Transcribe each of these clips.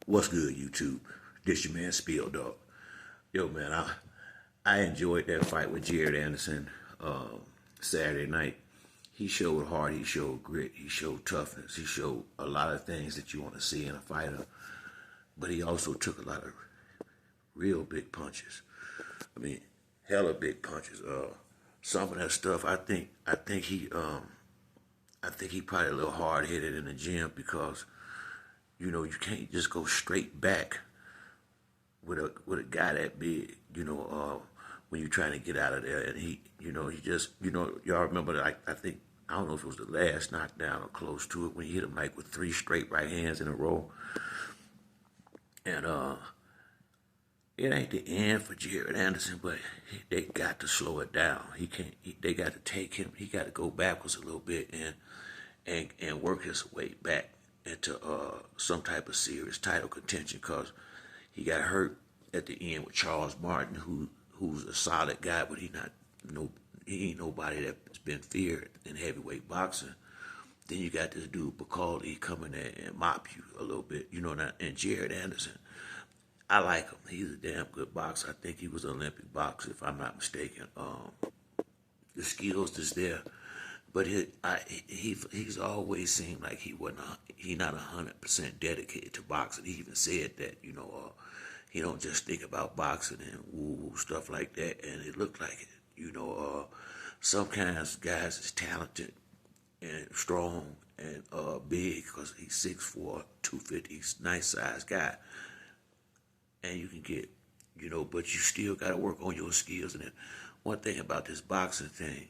What's good, YouTube? This your man Spill Dog. Yo, man, I enjoyed that fight with Jared Anderson Saturday night. He showed heart, he showed grit, he showed toughness, he showed a lot of things that you want to see in a fighter. But he also took a lot of real big punches. I mean, hella big punches. Some of that stuff, I think he probably a little hard headed in the gym because you can't just go straight back with a guy that big, when you're trying to get out of there. And he just, y'all remember, I think, I don't know if it was the last knockdown or close to it, when he hit him like with three straight right hands in a row. And it ain't the end for Jared Anderson, but they got to slow it down. They got to take him. He got to go backwards a little bit and work his way back into some type of serious title contention, because he got hurt at the end with Charles Martin, who's a solid guy, but he ain't nobody that's been feared in heavyweight boxing. Then you got this dude Bacaldi coming in and mop you a little bit, and Jared Anderson. I like him. He's a damn good boxer. I think he was an Olympic boxer, if I'm not mistaken. The skills is there, but he's always seemed like he not 100% dedicated to boxing. He even said that, he don't just think about boxing and woo stuff like that, and it looked like it. Some kinds of guys is talented and strong and big, because he's 6'4", 250. He's a nice sized guy, and you can get, but you still got to work on your skills. And then one thing about this boxing thing,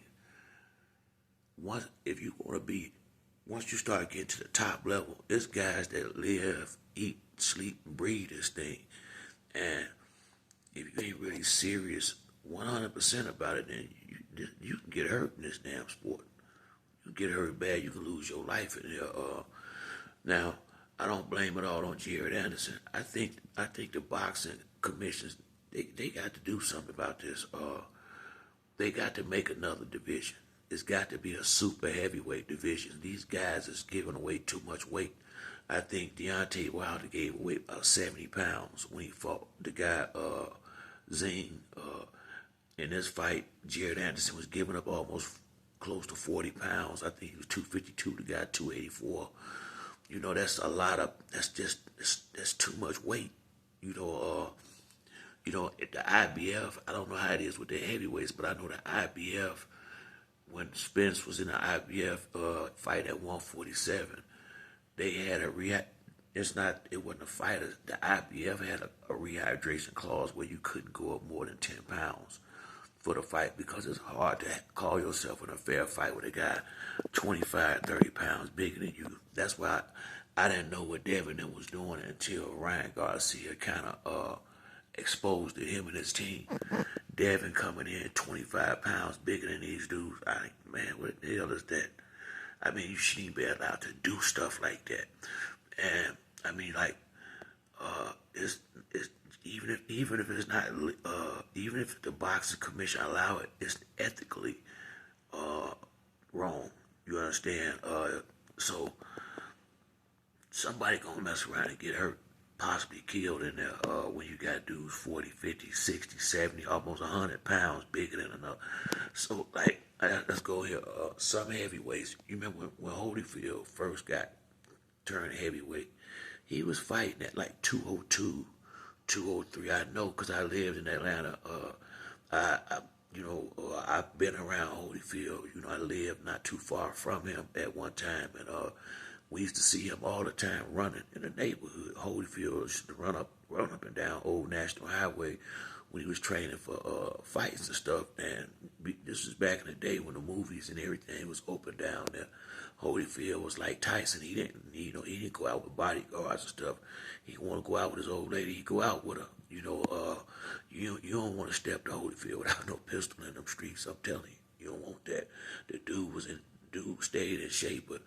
once you start getting to the top level, it's guys that live, eat, sleep, and breathe this thing. And if you ain't really serious 100% about it, then you can get hurt in this damn sport. You get hurt bad, you can lose your life in there. Now, I don't blame it all on Jared Anderson. I think the boxing commissions, they got to do something about this. They got to make another division. It's got to be a super heavyweight division. These guys is giving away too much weight. I think Deontay Wilder gave away about 70 pounds when he fought the guy Zing. In this fight, Jared Anderson was giving up almost close to 40 pounds. I think he was 252, the guy 284. That's too much weight. At the IBF, I don't know how it is with the heavyweights, but I know the IBF, when Spence was in the IBF fight at 147, they had it wasn't a fight. The IBF had a rehydration clause where you couldn't go up more than 10 pounds for the fight, because it's hard to call yourself in a fair fight with a guy 25, 30 pounds bigger than you. That's why I didn't know what Devin was doing until Ryan Garcia kind of exposed to him and his team. Devin coming in 25 pounds bigger than these dudes. Man, what the hell is that? I mean, you shouldn't be allowed to do stuff like that. And I mean, like, it's even if it's not, even if the boxing commission allow it, it's ethically wrong. You understand? So somebody gonna mess around and get hurt, possibly killed in there, when you got dudes 40, 50, 60, 70, almost 100 pounds bigger than another. So, like, let's go here. Some heavyweights, you remember when Holyfield first got turned heavyweight, he was fighting at like 202, 203. I know, because I lived in Atlanta. I've been around Holyfield. I lived not too far from him at one time, and we used to see him all the time running in the neighborhood. Holyfield used to run up and down Old National Highway when he was training for fights and stuff. And this was back in the day when the movies and everything was open down there. Holyfield was like Tyson. He didn't go out with bodyguards and stuff. He want to go out with his old lady. He go out with her. You don't want to step to Holyfield without no pistol in them streets. I'm telling you, you don't want that. The dude stayed in shape, but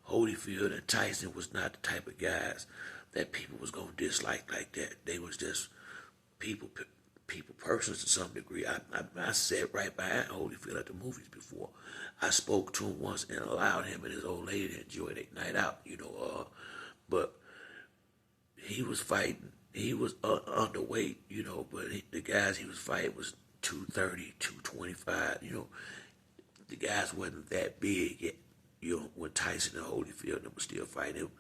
Holyfield and Tyson was not the type of guys that people was gonna dislike like that. They was just people persons to some degree. I sat right behind Holyfield at the movies before. I spoke to him once and allowed him and his old lady to enjoy their night out. But he was fighting. He was underweight, but the guys he was fighting was 230, 225. The guys wasn't that big yet. When Tyson and Holyfield them were still fighting him,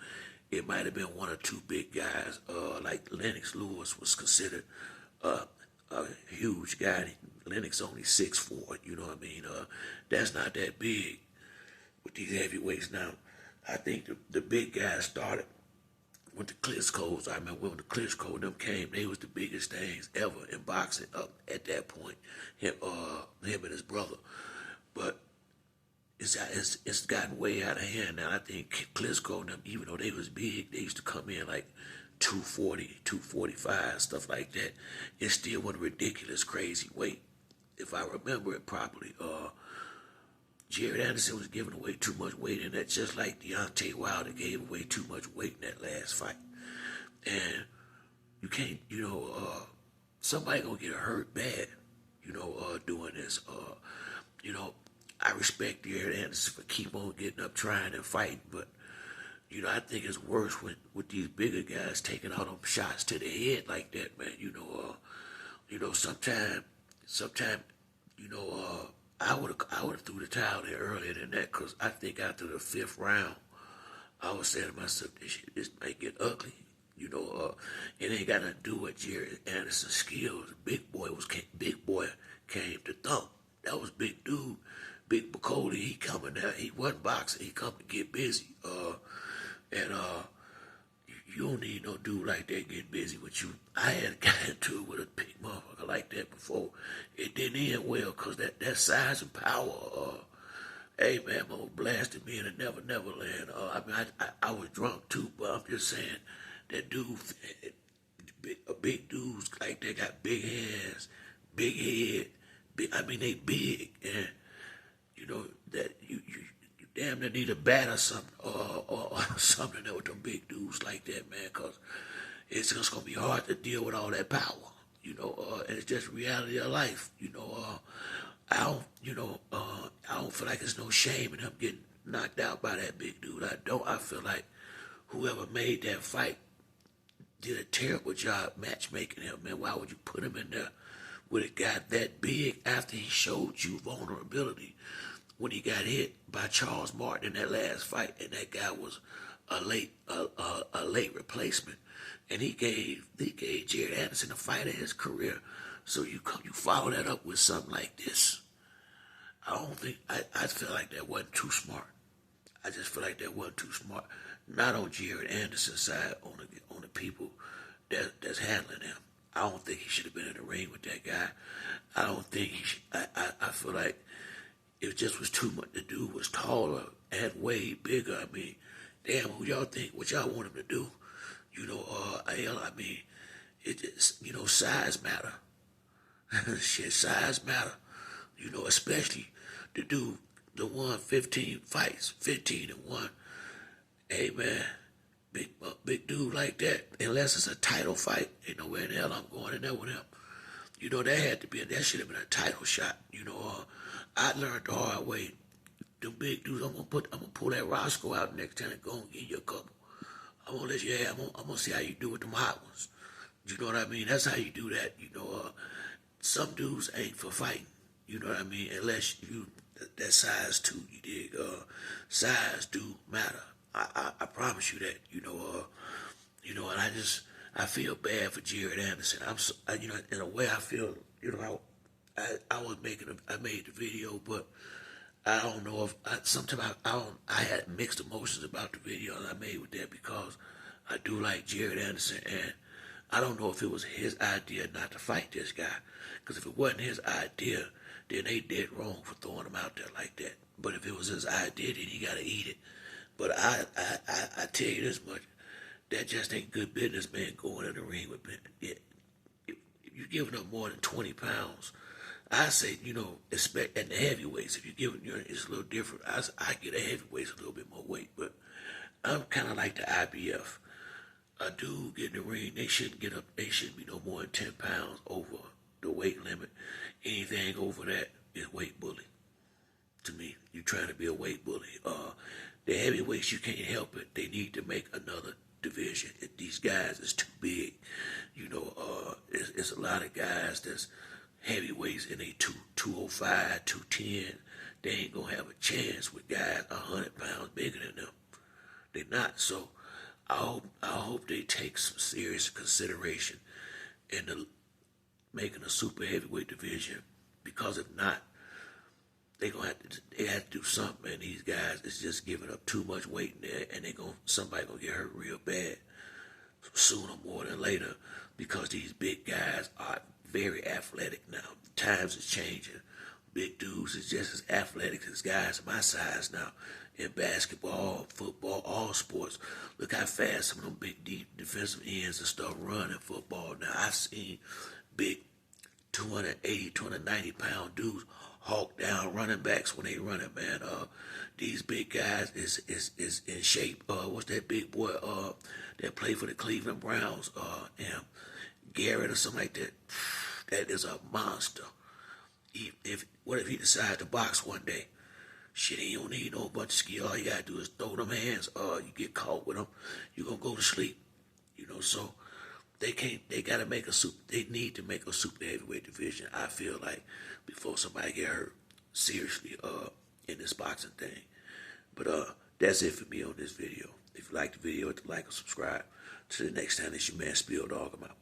it might have been one or two big guys. Like Lennox Lewis was considered a huge guy. Lennox only 6'4". You know what I mean? That's not that big with these heavyweights now. I think the big guys started with the Klitschko's. I remember when the Klitschko and them came, they was the biggest things ever in boxing up at that point. Him and his brother. But it's gotten way out of hand now. I think Klitschko and them, even though they was big, they used to come in like 240, 245, stuff like that. It still was a ridiculous, crazy weight. If I remember it properly, Jared Anderson was giving away too much weight in that, just like Deontay Wilder gave away too much weight in that last fight. And you can't, somebody gonna get hurt bad, doing this. I respect Jared Anderson for keep on getting up, trying and fighting, but I think it's worse with these bigger guys taking all them shots to the head like that, man. Sometime, I would have threw the towel in earlier than that, because I think after the 5th round, I was saying to myself, this might get ugly. It ain't got nothing to do with Jared Anderson's skills. Big boy came to thump. That was big dude. Big Bacoli, he coming down. He wasn't boxing. He come to get busy. You don't need no dude like that getting busy with you. I had got into it with a big motherfucker like that before. It didn't end well, because that size and power, hey man, mama blasted me in the Never Land. I was drunk too, but I'm just saying, that dude, big dudes like that got big hands, big head, they big, and that you damn near need a bat or something, or something there with them big dudes like that, man, because it's just going to be hard to deal with all that power, and it's just reality of life, I don't feel like there's no shame in him getting knocked out by that big dude. I feel like whoever made that fight did a terrible job matchmaking him, man. Why would you put him in there with a guy that big after he showed you vulnerability when he got hit by Charles Martin in that last fight, and that guy was a late replacement, and he gave Jared Anderson a fight of his career. So you follow that up with something like this. I feel like that wasn't too smart. I just feel like that wasn't too smart. Not on Jared Anderson's side, on the people that's handling him. I don't think he should have been in the ring with that guy. I don't think he should. I feel like it just was too much. The dude was taller and way bigger. Damn, who y'all think? What y'all want him to do? It just, size matter. Shit, size matter. Especially the dude, the won 15 fights, 15 and 1. Hey man, big dude like that, unless it's a title fight, ain't nowhere in hell I'm going in there with him. That should have been a title shot. I learned the hard way. Them big dudes, I'm gonna pull that Roscoe out next time and go and give you a couple. I'm gonna let you have. I'm gonna see how you do with them hot ones. You know what I mean? That's how you do that. Some dudes ain't for fighting. You know what I mean? Unless you that size too. You dig? Size do matter. I promise you that. And I feel bad for Jared Anderson. In a way, I feel, I made the video, but I don't know if sometimes I had mixed emotions about the video that I made with that, because I do like Jared Anderson, and I don't know if it was his idea not to fight this guy, because if it wasn't his idea, then they did wrong for throwing him out there like that. But if it was his idea, then he gotta eat it. But I tell you this much, that just ain't good business, man, going in the ring with me. If you're giving up more than 20 pounds, I say, expect at the heavyweights, if you're giving, it's a little different. I get a heavyweights a little bit more weight, but I'm kind of like the IBF. A dude get in the ring, they shouldn't be no more than 10 pounds over the weight limit. Anything over that is weight bully. To me, you're trying to be a weight bully. The heavyweights, you can't help it. They need to make another division. These guys is too big. It's a lot of guys that's heavyweights in a 205, 210. They ain't gonna have a chance with guys 100 pounds bigger than them. They not. So I hope they take some serious consideration into making a super heavyweight division, because if not, they have to do something. And these guys is just giving up too much weight in there, and somebody gonna get hurt real bad sooner more than later, because these big guys are very athletic now. Times is changing. Big dudes is just as athletic as guys my size now. In basketball, football, all sports. Look how fast some of them big, deep defensive ends and stuff run in football. Now, I've seen big 280, 290-pound dudes hawk down running backs when they running, man. These big guys is in shape. What's that big boy that played for the Cleveland Browns? Garrett or something like that. That is a monster. What if he decides to box one day? Shit, he don't need no bunch of skill. All you gotta do is throw them hands. You get caught with them, you gonna go to sleep. So they gotta make they need to make a super heavyweight division, I feel like, before somebody get hurt seriously in this boxing thing. But that's it for me on this video. If you like the video, hit the like or subscribe. Till the next time, it's your man Spill Dog. I'm out.